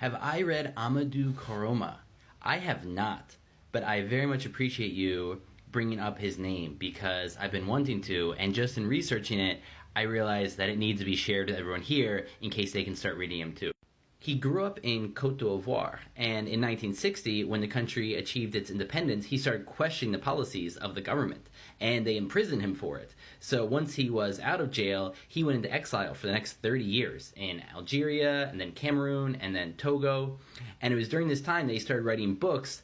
Have I read Ahmadou Kourouma? I have not, but I very much appreciate you bringing up his name because I've been wanting to, and just in researching it, I realized that it needs to be shared with everyone here in case they can start reading him too. He grew up in Côte d'Ivoire, and in 1960, when the country achieved its independence, he started questioning the policies of the government, and they imprisoned him for it. So once he was out of jail, he went into exile for the next 30 years in Algeria, and then Cameroon, and then Togo. And it was during this time that he started writing books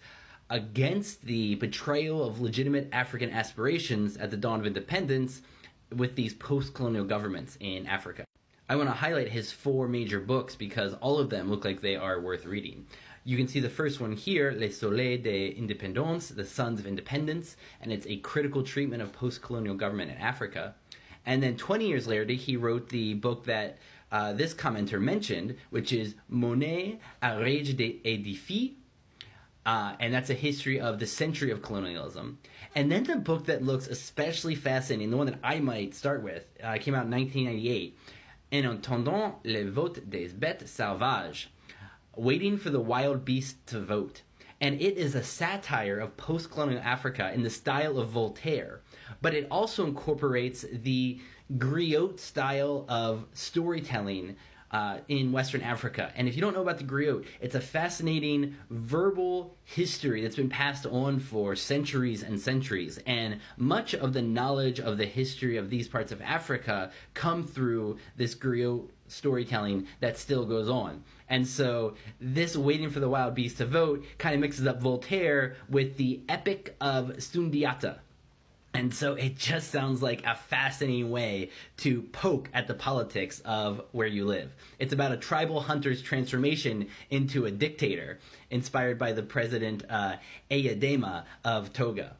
against the betrayal of legitimate African aspirations at the dawn of independence with these post-colonial governments in Africa. I want to highlight his 4 major books because all of them look like they are worth reading. You can see the first one here, Les Soleils de l'Indépendance, The Sons of Independence, and it's a critical treatment of post-colonial government in Africa. And then 20 years later, he wrote the book that this commenter mentioned, which is Monnaie, Arrêt et Défi, and that's a history of the century of colonialism. And then the book that looks especially fascinating, the one that I might start with, came out in 1998, En attendant le vote des bêtes sauvages, waiting for the wild beasts to vote. And it is a satire of post-colonial Africa in the style of Voltaire, but it also incorporates the griot style of storytelling in Western Africa. And if you don't know about the griot, it's a fascinating verbal history that's been passed on for centuries and centuries. And much of the knowledge of the history of these parts of Africa come through this griot storytelling that still goes on. And so this waiting for the wild beast to vote kind of mixes up Voltaire with the epic of Sundiata. And so it just sounds like a fascinating way to poke at the politics of where you live. It's about a tribal hunter's transformation into a dictator, inspired by the president Eyadema of Togo.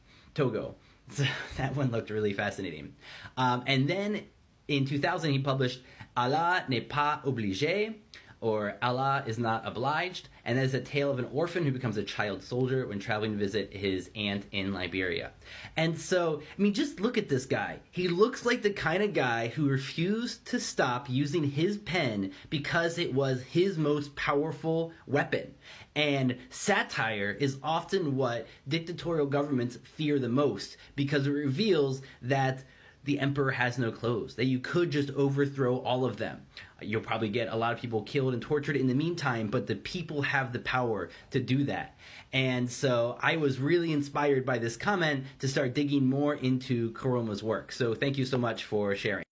So that one looked really fascinating. And then in 2000, he published Allah n'est pas obligé, or Allah is not obliged, and that is a tale of an orphan who becomes a child soldier when traveling to visit his aunt in Liberia. And so, I mean, just look at this guy. He looks like the kind of guy who refused to stop using his pen because it was his most powerful weapon. And satire is often what dictatorial governments fear the most because it reveals that the emperor has no clothes, that you could just overthrow all of them. You'll probably get a lot of people killed and tortured in the meantime, but the people have the power to do that. And so I was really inspired by this comment to start digging more into Kourouma's work. So thank you so much for sharing.